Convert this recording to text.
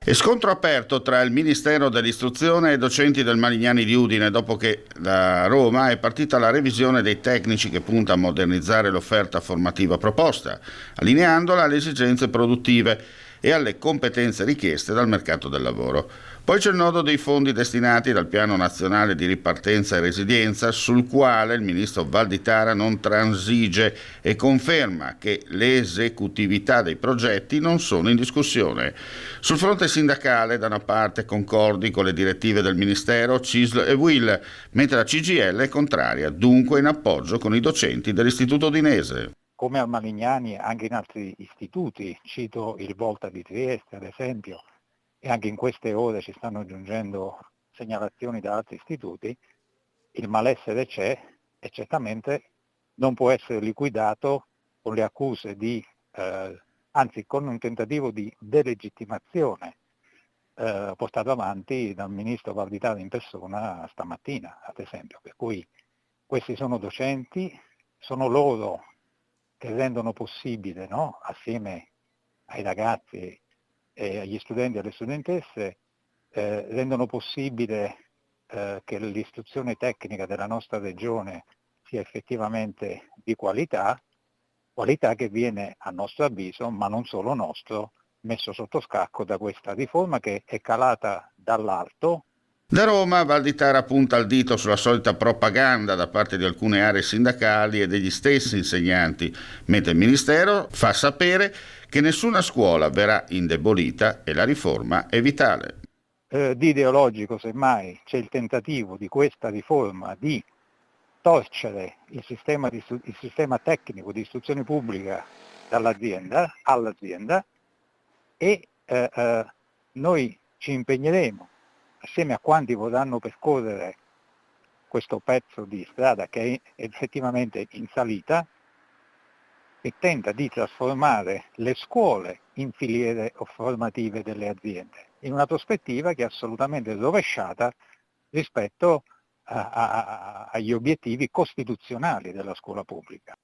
E scontro aperto tra il Ministero dell'Istruzione e i docenti del Marignani di Udine dopo che da Roma è partita la revisione dei tecnici che punta a modernizzare l'offerta formativa proposta, allineandola alle esigenze produttive e alle competenze richieste dal mercato del lavoro. Poi c'è il nodo dei fondi destinati dal Piano Nazionale di Ripartenza e Resilienza, sul quale il ministro Valditara non transige e conferma che le esecutività dei progetti non sono in discussione. Sul fronte sindacale, da una parte concordi con le direttive del Ministero, CISL e UIL, mentre la CGIL è contraria, dunque in appoggio con i docenti dell'Istituto Udinese. Come al Marignani anche in altri istituti, cito il Volta di Trieste ad esempio, e anche in queste ore ci stanno giungendo segnalazioni da altri istituti, il malessere c'è e certamente non può essere liquidato con le accuse anzi con un tentativo di delegittimazione portato avanti dal ministro Valditara in persona stamattina, ad esempio. Per cui questi sono docenti, sono loro che rendono possibile, no? Assieme ai ragazzi e agli studenti e alle studentesse, rendono possibile che l'istruzione tecnica della nostra regione sia effettivamente di qualità che viene, a nostro avviso, ma non solo nostro, messo sotto scacco da questa riforma che è calata dall'alto. Da Roma, Valditara punta il dito sulla solita propaganda da parte di alcune aree sindacali e degli stessi insegnanti, mentre il Ministero fa sapere che nessuna scuola verrà indebolita e la riforma è vitale. Di ideologico, semmai, c'è il tentativo di questa riforma di torcere il sistema tecnico di istruzione pubblica dall'azienda all'azienda e noi ci impegneremo, assieme a quanti vorranno percorrere questo pezzo di strada che è effettivamente in salita, e tenta di trasformare le scuole in filiere formative delle aziende, in una prospettiva che è assolutamente rovesciata rispetto agli obiettivi costituzionali della scuola pubblica.